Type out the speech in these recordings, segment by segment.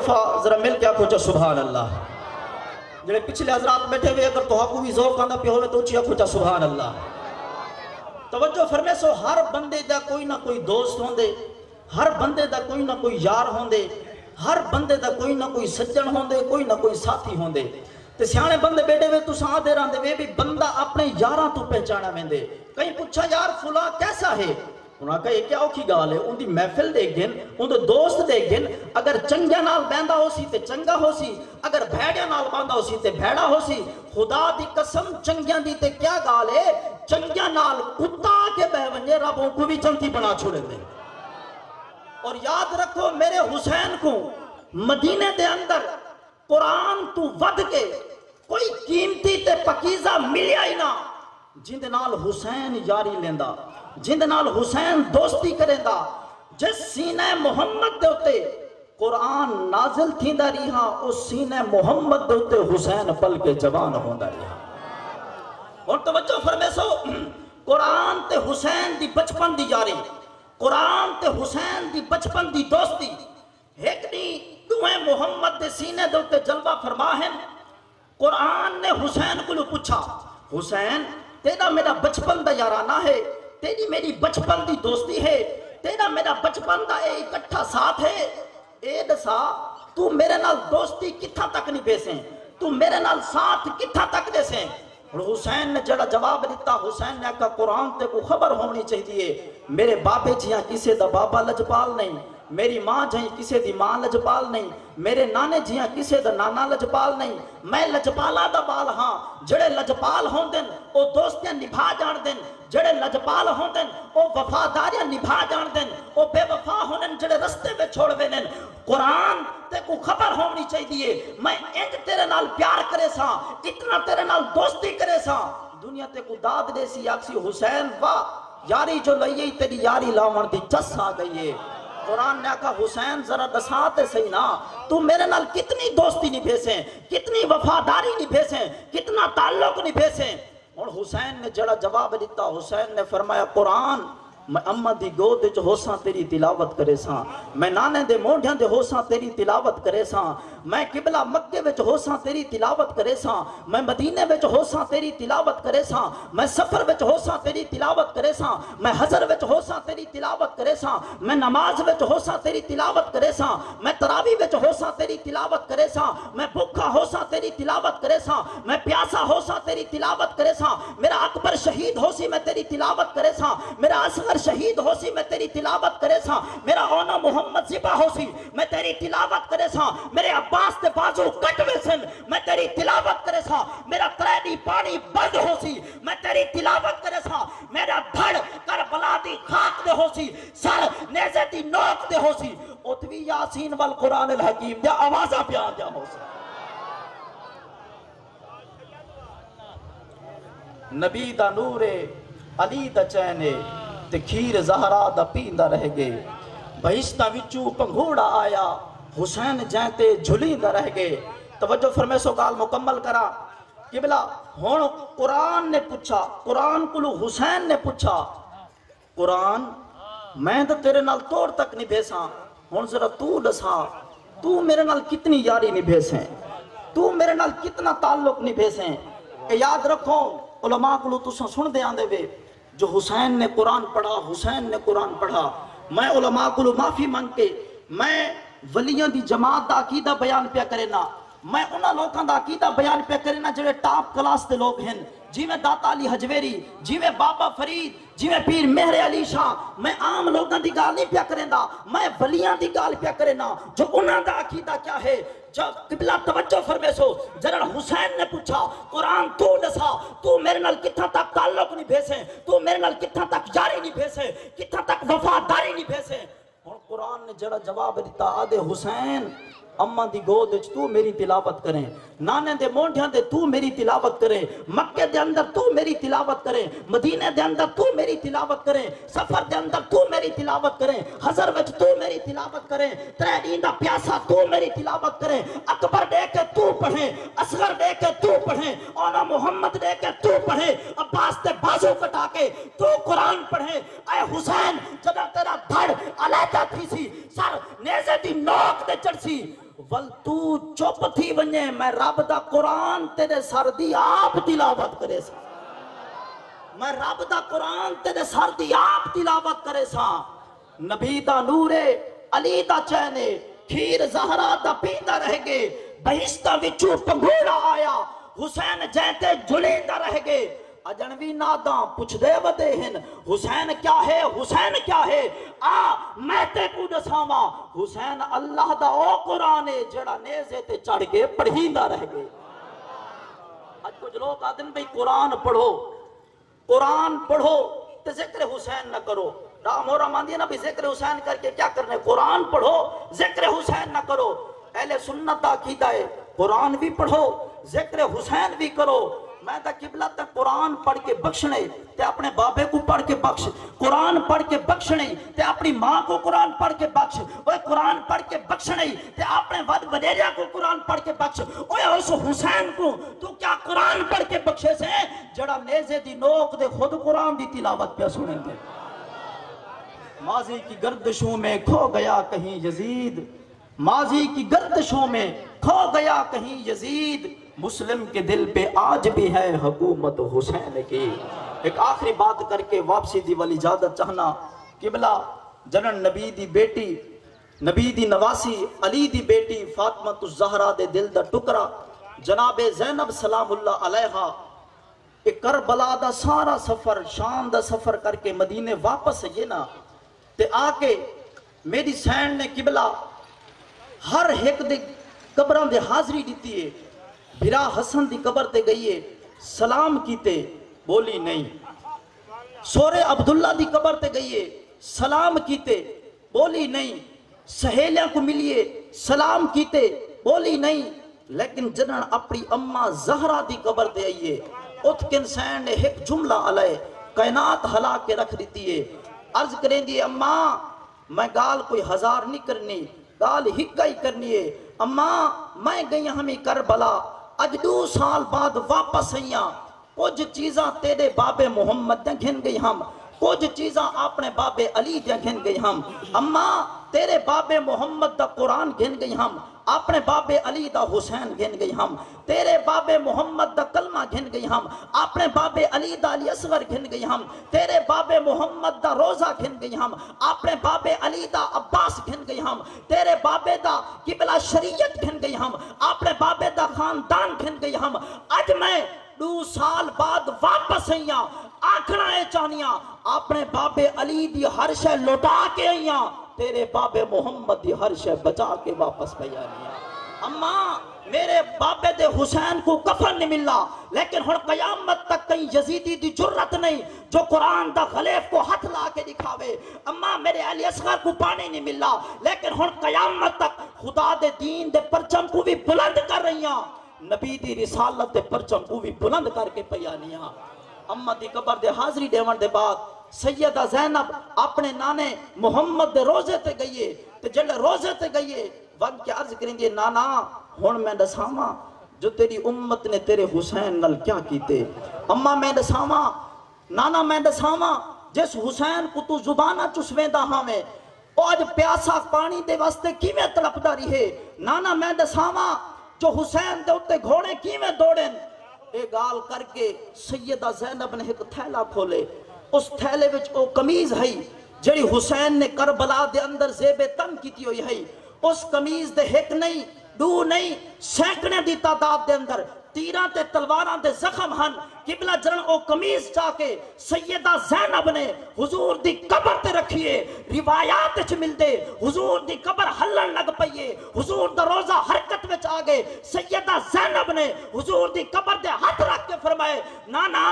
دفعہ ذرا مل کے آکھو چا سبحان اللہ. جڑے پچھلے حضرات بیٹھے ہوئے اگر تو کو بھی ذوق آندا پہ ہوئے تو اچھی آکھو چا سبحان اللہ. توجہ فرمے سو ہر بندے دا کوئی نہ کوئی دوست ہوندے, ہر بندے دا کوئی نہ کوئی یار ہوندے, ہر بندے دا کوئی نہ کوئی سجن ہوندے, کوئی نہ کوئی ساتھی ہوندے. تے سیانے بندے بیٹھے ہوئے تو ساتھ دے رہندے وے بھی بندہ اپنے یاراں تو پہچانا ویندے. کہیں پوچھا یار فلاں کیسا ہے؟ انہاں کہا یہ کیا اوکھی گال ہے, ان دی محفل دیکھ گن, ان دے دوست دیکھ گن, اگر چنگیا نال بیندہ ہو سی تے چنگا ہو سی, اگر بھیڑیا نال باندہ ہو سی تے بھیڑا ہو سی. خدا دی قسم چنگیا دی تے کیا گال ہے, چنگیا نال کتا کے بہ ونجے ربوں کو بھی جنتی بنا چھوڑے دے. اور یاد رکھو میرے حسین کو مدینے دے اندر قرآن تو ود کے کوئی قیمتی تے پکیزہ ملیا ہی نہ جن دے نال حسین یاری لیندہ, جن دے نال حسین دوستی کریندا. جس سینہ محمد دے ہوتے قرآن نازل تھیندا رہا, اس سینہ محمد دے ہوتے حسین پل کے جوان ہوندا رہا. اور توجہ فرمے سو قرآن تے حسین دی بچپن دی یاری, قرآن تے حسین دی بچپن دی دوستی ایک نہیں دوہیں محمد دے سینے دے ہوتے جلوہ فرما ہے. قرآن نے حسین کو پوچھا, حسین تیرا میرا بچپن دا یارانہ ہے, تیری میری بچپن دی دوستی ہے, تیرا میرا بچپن دا اے اکٹھا ساتھ ہے, اے دسا تو میرے نال دوستی کتھا تک نہیں بیسیں, تو میرے نال ساتھ کتھا تک دیسیں. اور حسین نے جڑا جواب دیتا, حسین نے کہا قرآن تے کو خبر ہونی چاہیے میرے بابے جیاں کسے دا بابا لجپال نہیں, میری ماں جائیں کسے دی ماں لجپال نہیں, میرے نانے جیاں کسے دا نانا لجپال نہیں, میں لجپالا دا بال ہاں. جڑے لجپال ہوں دن او دوستیاں نبھا جان دن, جڑے لجپال ہوں دن او وفاداریاں نبھا جان دن, او بے وفا ہونن جڑے رستے میں چھوڑ وینن. قرآن تے کو خبر ہونی چاہیے میں انج تیرے نال پیار کرے سا, اتنا تیرے نال دوستی کرے سا. دنیا تے کو داد دے سی آکسی حسین واہ یاری جو لئیے تیری یاری لاؤن دی چس آ گئی ہے. قرآن نے کہا حسین ذرا دساتے صحیح نا, تو میرے نال کتنی دوستی نہیں بھیسیں, کتنی وفاداری نہیں بھیسیں, کتنا تعلق نہیں بھیسیں. اور حسین نے جڑا جواب دیتا, حسین نے فرمایا قرآن میں اماں دی گود وچ ہوساں تیری تلاوت کرے ساں, میں نانے دے مونڈیاں دے ہوساں تیری تلاوت کرے ساں, میں قبلہ مکے وچ ہوساں تیری تلاوت کرے ساں, میں مدینے وچ ہوساں تیری تلاوت کرے ساں, میں سفر وچ ہوساں تیری تلاوت کرے ساں, میں حضر وچ ہوساں تیری تلاوت کرے ساں, میں نماز وچ ہوساں تیری تلاوت کرے ساں, میں تراویح وچ ہوساں تیری تلاوت کرے ساں, میں بھوکا ہوساں تیری تلاوت کرے ساں, میں پیاسا ہوساں تیری تلاوت کرے ساں, میرا اکبر شہید ہو سی میں تیری تلاوت کرے ساں, میرا اصغر شہید ہو سی میں تیری تلاوت کرے ساں, میرا اونا محمد ذبح ہو سی میں تیری تلاوت کرے ساں, میرے عباس تے بازو کٹوے سن میں تیری تلاوت کرے ساں, میرا تریڈی پانی بند ہو سی میں تیری تلاوت کرے ساں, میرا دھڑ کربلا دی خاک دے ہو سی, سر نیزے دی نوک دے ہو سی, اتوی یاسین والقرآن الحکیم دیا آوازہ پیان دیا ہو سی. نبی دا نورے علی دا چینے تے کھیر زہرا دا پیندہ رہ گئے, بہشتہ وچو پنگھوڑا آیا حسین جینتے جھلیندہ رہ گئے. توجہ فرمے سو گال مکمل کرا. قبلہ ہون قرآن نے پوچھا, قرآن کلو حسین نے پوچھا, قرآن میں تو تیرے نال توڑ تک نہیں بھیساں, ہون ذرا تو دسا تو میرے نال کتنی یاری نہیں بھیسیں, تو میرے نال کتنا تعلق نہیں بھیسیں. یاد رکھو علماء کلو تو سن دے آندے وے جو حسین نے قرآن پڑھا, حسین نے قرآن پڑھا. میں علماء کو معافی مانگ کے میں ولیاں دی جماعت دا عقیدہ بیان پیا کرنا, میں انہاں لوکاں دا عقیدہ بیان پیا کرنا جڑے ٹاپ کلاس دے لوگ ہیں, جی میں داتا علی حجویری, جی میں بابا فرید, جی میں پیر مہر علی شاہ. میں عام لوگاں دی گال نہیں پیا کرنا, میں ولیاں دی گال پیا کرنا جو انہاں دا عقیدہ کیا ہے. جب قبلہ توجہ فرمے سو جنرل حسین نے پوچھا قرآن تو دسا تو میرے نال کتھا تک تعلق نہیں بھیسیں, تو میرے نال کتھا تک جاری نہیں بھیسیں, کتھا تک وفاداری نہیں بھیسیں. اور قرآن نے جڑا جواب دیتا آدھے حسین اماں دی گود وچ تو میری تلاوت کریں, نانے دے مونڈیاں دے تو میری تلاوت کریں, مکے دے اندر تو میری تلاوت کریں, مدینے دے اندر تو میری تلاوت کریں, سفر دے اندر تو میری تلاوت کریں, حضر وچ تو میری تلاوت کریں, تریڈی دا پیاسا تو میری تلاوت کریں, اکبر دے کے تو پڑھیں, اصغر دے کے تو پڑھیں, اونا محمد دے کے تو پڑھیں, عباس تے بازو کٹا کے تو قرآن پڑھیں. اے حسین جدہ تیرا دھڑ علیحدہ تھی سی, سر نیزے دی نوک دے چڑھ سی, ول تو چپ تھی ونجے میں رب دا قرآن تیرے سر دی آپ تلاوت کرے سا میں رب دا قرآن تیرے سر دی آپ تلاوت کرے سا نبی دا نورے علی دا چینے کھیر زہرا دا پیندہ رہ گے بہشتہ وچو پنگوڑا آیا حسین جیتے جلیندہ رہ گے اجنوی ناداں پوچھ دے ودے ہن حسین کیا ہے حسین کیا ہے میں تے کو دساواں حسین اللہ دا او قرآن ہے جڑا نیزے تے چڑھ کے پڑھیندہ رہ گئے آج کچھ لوگ آدن بھئی قرآن پڑھو تے ذکر حسین نہ کرو رام اور رمان دینا بھی ذکر حسین کر کے کیا کرنے قرآن پڑھو ذکر حسین نہ کرو اہل سنت دا عقیدہ ہے قرآن بھی پڑھو ذکر حسین بھی کرو میں تا قبلہ تک قرآن پڑھ کے بخشنے تے اپنے بابے کو پڑھ کے بخش قرآن پڑھ کے بخشنے تے اپنی ماں کو قرآن پڑھ کے بخش اوہ قرآن پڑھ کے بخشنے تے اپنے ود وڈیریا کو قرآن پڑھ کے بخش اوہ اس حسین کو تو کیا قرآن پڑھ کے بخشے سے جڑا نیزے دی نوک دے خود قرآن دی تلاوت پہ سنیں گے ماضی کی گردشوں میں کھو گیا کہیں یزید ماضی کی گردشوں میں کھو گیا کہیں یزید مسلم کے دل پہ آج بھی ہے حکومت حسین کی ایک آخری بات کر کے واپسی دی والی اجازت چاہنا قبلہ جنن نبی دی بیٹی نبی دی نواسی علی دی بیٹی فاطمہ الزہرا دے دل دا ٹکرا جناب زینب سلام اللہ علیہا ایک کربلا دا سارا سفر شام دا سفر کر کے مدینے واپس یہ نا تے آکے میری سین نے قبلہ ہر ایک دے قبران دے حاضری دیتی ہے بھرا حسن دی قبر تے گئیے سلام کیتے بولی نہیں سورے عبداللہ دی قبر تے گئیے سلام کیتے بولی نہیں سہیلیاں کو ملیے سلام کیتے بولی نہیں لیکن جنن اپنی اماں زہرا دی قبر تے آئیے اتکن سین نے ایک جملہ علیہ کائنات ہلا کے رکھ دیتی ہے عرض کریں دی اماں میں گال کوئی ہزار نہیں کرنی گال ہکا ہی کرنی ہے اماں میں گئی ہمیں کربلا اج 2 سال بعد واپس آئیاں کچھ چیزاں تیرے بابے محمد دیں گھن گئی ہم کچھ چیزاں اپنے بابے علی دیں گھن گئی ہم اماں تیرے بابے محمد دا قرآن گھن گئی ہم اپنے بابے علی دا حسین گھن گئی ہم تیرے بابے محمد دا کلمہ گھن گئی ہم اپنے بابے علی دا علی اصغر گھن گئی ہم تیرے بابے محمد دا روزہ گھن گئی ہم اپنے بابے علی دا عباس گھن گئی ہم تیرے بابے دا قبلہ شریعت گھن گئی ہم اپنے بابے دا خاندان گھن گئی ہم اج میں 2 سال بعد واپس آئیاں آکھنا ہے چانیاں اپنے بابے علی دی ہر شے لوٹا کے آئیاں تیرے بابے محمد دی ہر شے بچا کے واپس پہ آئیاں اماں میرے بابے دے حسین کو کفن نہیں ملا لیکن ہن قیامت تک کہیں یزیدی دی جرت نہیں جو قرآن دا غلیف کو ہاتھ لا کے دکھاوے اماں میرے علی اصغر کو پانی نہیں ملا لیکن ہن قیامت تک خدا دے دین دے پرچم کو بھی بلند کر رہیاں نبی دی رسالت دے پرچم کو بھی بلند کر کے پیانیاں اماں دی قبر دے حاضری دیون دے بعد سیدہ زینب اپنے نانے محمد دے روزے تے گئیے تے جلے روزے تے گئیے ون کے عرض کریں گے نانا ہون میں دساواں جو تیری امت نے تیرے حسین نل کیا کیتے اماں میں دساواں نانا میں دساواں جس حسین کو تو زبانہ چسویں دا ہمیں آج پیاسا پانی دے واسطے کی میں تڑپ داری ہے نانا میں دساواں جو حسین دے اتے گھوڑے کی میں دوڑیں اے گال کر کے سیدہ زینب نے ایک تھیلا کھولے اس تھیلے وچ او قمیض ہے جڑی حسین نے کربلا دے اندر زیب تن کیتی ہوئی ہے اس قمیض دے ایک نہیں 2 نہیں سینکڑے دی تعداد دے اندر تیران تے تلواران دے زخم ہن قبلہ جرن او قمیض چاہ کے سیدہ زینب نے حضور دی قبر تے رکھیے روایات چھ مل دے حضور دی قبر ہلن لگ پئیے حضور دا روزہ حرکت وچ آگے سیدہ زینب نے حضور دی قبر دے ہاتھ رکھ کے فرمائے نانا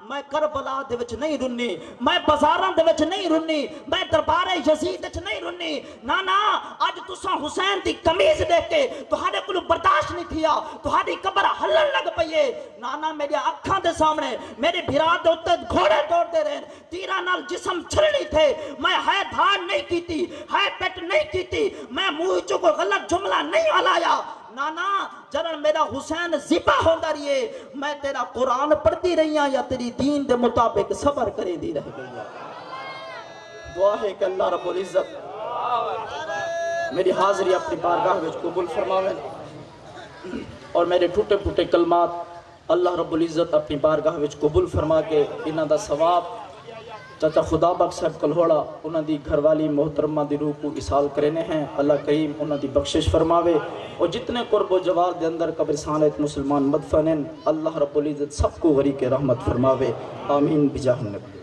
میں کربلا دے وچ نہیں رنی میں بازاراں دے وچ نہیں رنی میں دربار یزید وچ نہیں رنی نانا اج تساں حسین دی قمیض دیکھ کے تہاڈے کولوں برداشت نہیں تھیا تہاڈی قبر ہلن لگ پئیے نانا میری اکھاں دے سامنے میرے بھرا دے اوتے گھوڑے دوڑ دے رہن تیراں نال جسم چھلنی تھے میں ہے دھان نہیں کیتی ہے پیٹ نہیں کیتی میں منہ چوں کوئی غلط جملہ نہیں ہلایا نانا جرن میرا حسین ذبح ہوندا رہیے میں تیرا قرآن پڑھتی رہی ہاں یا تیری دین دے مطابق صبر کرے دی رہ گئی دعا ہے کہ اللہ رب العزت میری حاضری اپنی بارگاہ وچ قبول فرماویں اور میرے ٹوٹے پھوٹے کلمات اللہ رب العزت اپنی بارگاہ وچ قبول فرما کے انہاں دا ثواب چاچا خدا بخش صاحب کلہوڑا انہاں دی گھر والی محترمہ دی روح کو اصال کرنے ہیں، اللہ کریم انہاں دی بخشش فرماوے، اور جتنے قرب و جوار دے اندر قبرستانیت مسلمان مدفن ہیں اللہ رب العزت سب کو غریق رحمت فرماوے، آمین بجاہ النبی۔